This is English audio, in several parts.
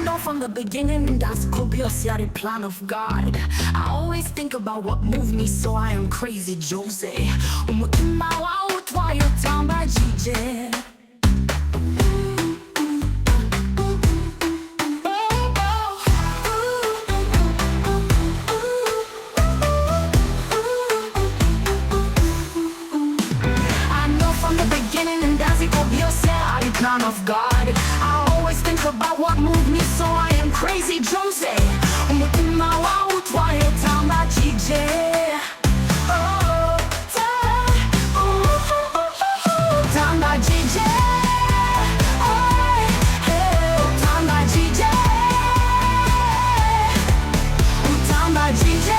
know from the beginning that's copious, yeah, the plan of God. I always think about what moved me, so I am crazy Jose. Umutima wa utwayo tamba jije. Plan of God. I always think about what moved me, so I am crazy Jose. Umutima wa utwayo tamba jije. Tamba jije. Tamba jije. Tamba jije.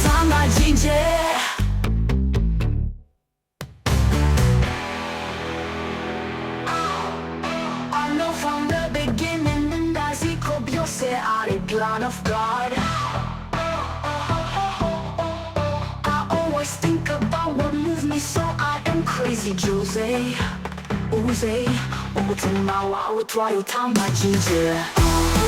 Tamba jije. I know from the beginning that he could be a plan of God. I always think about what moved me, so I am crazy Jose. Umutima wa utwayo tamba jije.